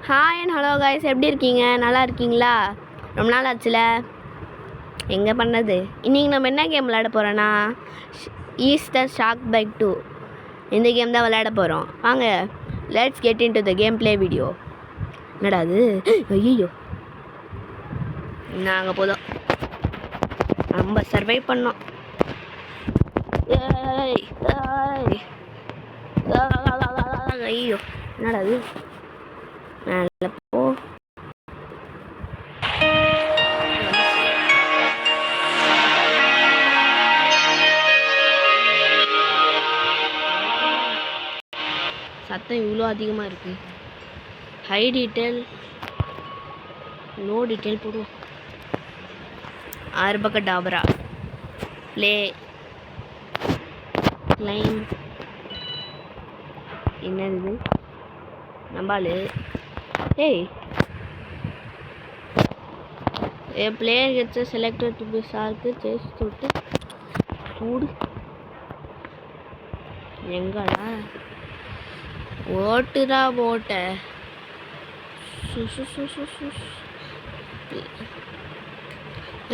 Hi and hello guys, எப்படி இருக்கீங்க? நல்லா இருக்கீங்களா? ரொம்ப நாள் ஆச்சுல, எங்கே பண்ணது. இன்றைக்கி நம்ம என்ன கேம் விளையாட போகிறோன்னா, ஈஸ்டர் ஷார்க் பைக் 2 இந்த கேம் தான் விளையாட போகிறோம். வாங்க, let's get in to the game play video. என்னடா அது? ஐயோ, நாங்கள் போதும் நம்ம சர்வை பண்ணோம். ஐயோ, என்னடா அது? மேலே போ. சத்தம் இவ்வளோ அதிகமாக இருக்குது. ஹை டீட்டெயில், லோ டீட்டெயில் போடுவோம். 6 பக்கம் டாபரா ப்ளே கிளைம். என்னது நம்பாலு? ஏய், a player gets selected to be shark chase தொட்டு சூடு. எங்கடா ஓட்டுடா போட்ட?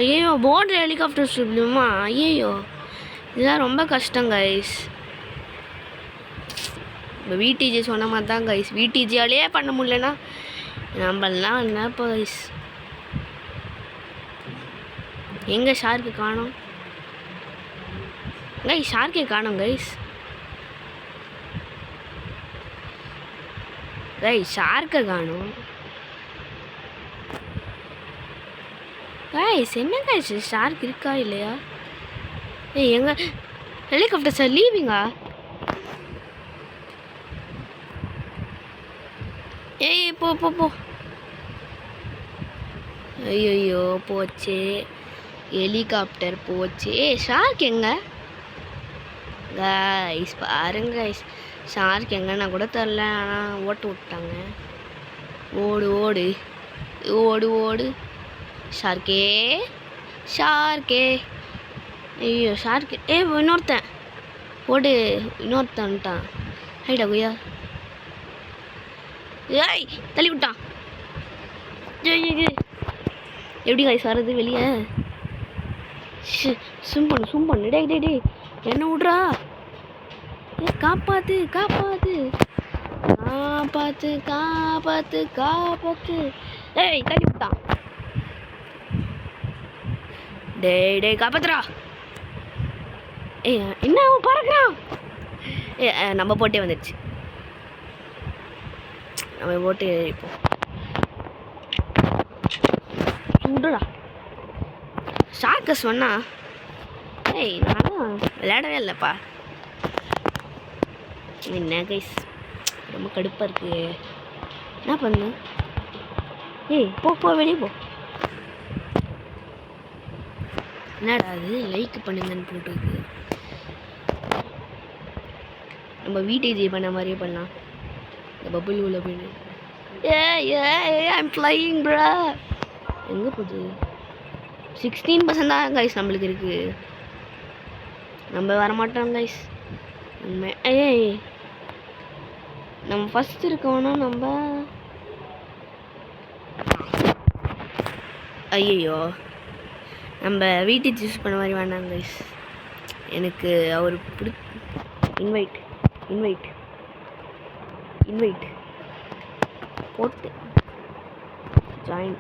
ஐயோ, போட் ஹெலிகாப்டர் ஷிப்லுமா? ஐயோ, இதெல்லாம் ரொம்ப கஷ்டம் கைஸ். இப்போ விடிஜி சொன்ன மாதிரி தான் கைஸ். விடிஜியாலேயே பண்ண முடியலன்னா நம்மளாம் என்ன இப்போ கைஸ்? எங்கே ஷார்க்கு காணோம் கைஸ்? ஷார்க்கே காணோம் கைஸ். கைஸ் ஷார்க்கை காணோம் கைஸ். என்ன கைஸ், ஷார்க் இருக்கா இல்லையா? ஏய், எங்க ஹெலிகாப்டர் சார் லீவிங்கா? ஏய், போ போ போ. ஐயோ, போச்சு ஹெலிகாப்டர் போச்சு. ஏய், ஷார்க் எங்க கைஸ்? பாருங்க கைஸ், ஷார்க் எங்கன்னா கூட தெரில, ஆனால் ஓட்டு விட்டாங்க. ஓடு ஓடு ஓடு ஓடு ஷார்க்கே ஷார்க்கே. ஐயோ ஷார்க்கு. ஏ, இன்னொருத்தன் ஓடு, இன்னொருத்தன்ட்டான். ஹைடா குய்யா. ஏய், தள்ளி விட்டான். எப்படி கைஸ் வர்றது வெளியே? சும் பண்ணு. டே டே டே, என்ன விட்றா? ஏ, காப்பாத்து காப்பாத்து காப்பாத்து காப்பாத்து காப்பாத்து. ஏய், தள்ளி விட்டான். டேய் டேய், காப்பாத்துறா. ஏய், என்ன பறக்குறான்? ஏ, நம்ம போட்டே வந்துடுச்சு. நம்ம போட்டு இப்போ சுடுடா ஷார்க்க சொன்னா. ஏய், நானும் விளையாடவே இல்லைப்பா. என்ன கைஸ், ரொம்ப கடுப்பாக இருக்கு. என்ன பண்ணு? ஏய், போ போ, வெளியே போ. என்னடா அது? லைக் பண்ணுங்கன்னு போட்டுருக்கு. நம்ம விடிஜி பண்ண மாதிரியே பண்ணலாம். இந்த பபுள் உள்ள போயிடு. ஐம் ஃப்ளையிங் ப்ரா. எங்கே போகுது? 16% தான் கைஸ் நம்மளுக்கு இருக்குது. நம்ம வரமாட்டோம் கைஸ். ஏய், நம்ம ஃபஸ்ட் இருக்கோன்னா நம்ம. ஐயோ, நம்ம வீட்டுக்கு சூஸ் பண்ண மாதிரி வேண்டாம் கைஸ். எனக்கு அவர் இன்வைட் இன்வைட் இன்வைட் போட்டு ஜாயின்.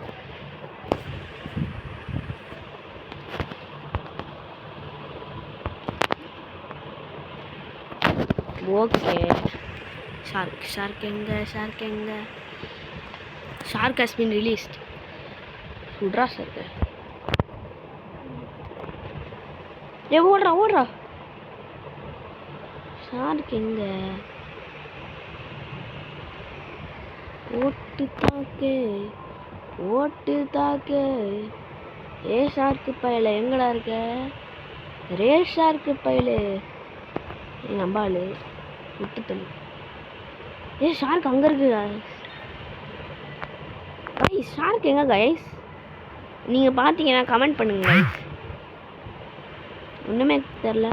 ஓகே, ஷார்க் எங்க? Shark has been released. சுட்ரா ஷார்க்கு. ஏ, ஓடுறா. ஷார்க் எங்க? ஓட்டு தாக்கு. ஏ ஷார்க்கு பையல, எங்கடா இருக்க? ரே ஷார்க்கு பையல, நம்பாளு விட்டு தள்ளு. ஏ, ஷார்க் அங்கே இருக்கு கைஸ். ஷார்க் எங்க கைஸ்? நீங்கள் பார்த்தீங்கன்னா கமெண்ட் பண்ணுங்க கைஸ். ஒன்றுமே தெரில.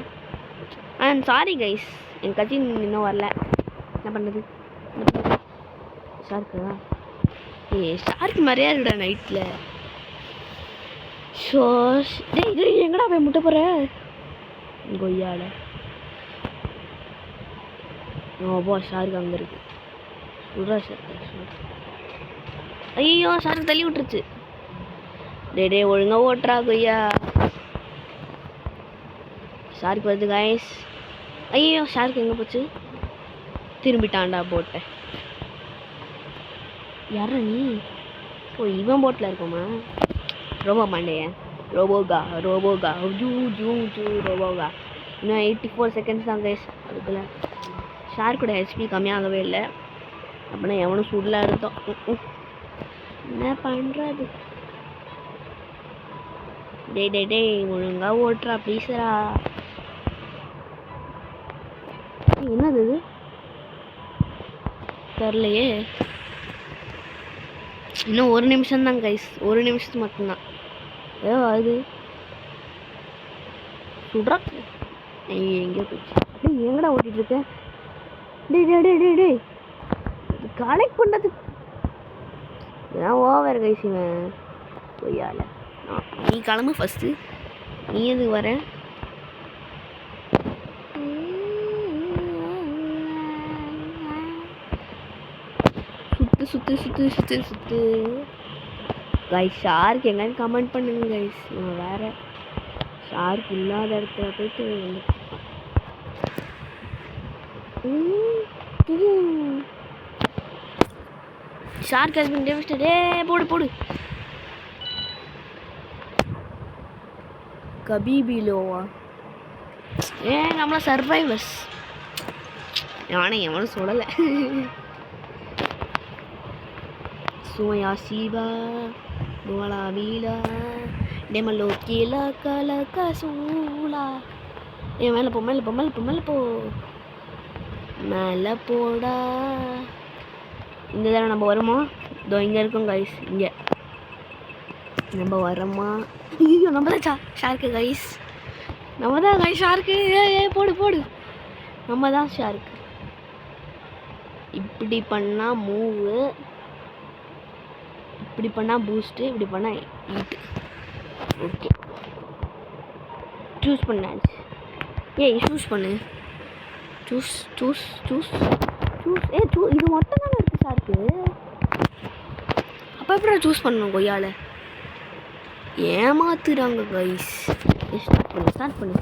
சாரி கைஸ், என் கட்சி இன்னும் வரல. என்ன பண்ணுறது? ஷார்க்கா? ஷார்க் மாதிரியா இருக்குடா நைட்டில். ஷோ டேய் எங்கடா போய் முட்டை போகிற கொய்யால? போ ஷார்க் அங்கே இருக்கு. சுடுறா ஷார்க். ஐயோ ஷார்க் தள்ளி விட்டுருச்சு. டே ஒழுங்கா ஓட்டுறா கொய்யா. ஷார்க் வருது கைஸ். ஐயோ ஷார்க் எங்கே போச்சு? திரும்பிட்டான்டா போட்டை. யாரா நீ? ஓ இவன் போட்டில் இருக்கோமா? ரோபோ மாண்டேயா? ரோபோகா ஜூ ரோபோகா. இன்னும் 84 செகண்ட்ஸ் தான் கைஸ். அதுக்குள்ள ஷார்க்கோட ஹெச்பி கம்மியாகவே இல்லை. அப்படின்னா எவனும் சுடல எடுத்தோம். என்ன பண்ணுறது? டே ஒழுங்கா ஓட்டுறா ப்ளீஸரா. என்னது இது தெரிலையே. இன்னும் 1 நிமிஷம் தான் கைஸ். 1 நிமிஷத்துக்கு மட்டும்தான். ஏதோ அது சுட்றா. எங்கேயோ போச்சு. டேய் எங்கடா ஓட்டிகிட்டு இருக்க? டேய் கனெக்ட் பண்ணுறது ஏன் ஓவர் கைஸ். இவன் கொய்யால. நீ கிளம்பு ஃபஸ்ட்டு. நீ எதுக்கு வர? சுத்து கைஸ். ஷார்க் எங்கன்னு கமெண்ட் பண்ணுங்க கைஸ். இவன் வேற ஷார்க் இல்லாத இடத்துல போயிட்டு ஷார்க் ஹஸ் பீன் டெவஸ்டட். போடு கபீபிலோவா? நம்மள சர்வைவர்ஸ். நானே எவனும் சொல்லலை. சுமையா சீவா போலா வீலா டெமலோ கீழா கலக்கா சூலா. மேலே போ மேலே போடா. இந்த தடவை நம்ம வருமா? இதோ இங்கே இருக்கோம் கைஸ். இங்கே நம்ம வரமா? ஐயோ நம்ம தான் ஷார்க்கு கைஸ். நம்ம தான் கைஸ் ஷார்க்கு. போடு நம்ம தான் ஷார்க்கு. இப்படி பண்ணால் மூவு, இப்படி பண்ணால் பூஸ்ட்டு, இப்படி பண்ணால் ஈட்டு. ஓகே சூஸ் பண்ணாச்சு. சூஸ் பண்ணு. சூஸ் இது மட்டும் தானே இருக்குது ஷார்க்கு. அப்போ எப்படி சூஸ் பண்ணணும் கொய்யால? ஏமாத்துறாங்க கைஸ். ஸ்டார்ட் பண்ணு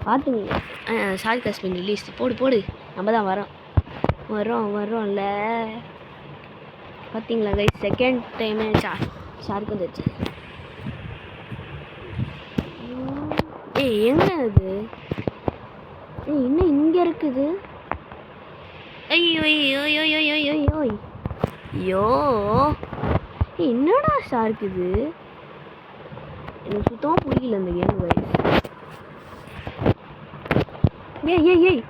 பார்த்துங்க. Shark has been release. போடு நம்ம தான் வரோம்ல. பார்த்தீங்களா கைஸ்? செகண்ட் டைமே ஷார்க் வந்துடுச்சு. எங்க அது? இன்னும் இங்கே இருக்குது. ஐயோ என்னடா ஷார்க் இது? எனக்கு சுத்தமாக புரியல இந்த கேம் கைஸ். ஏய்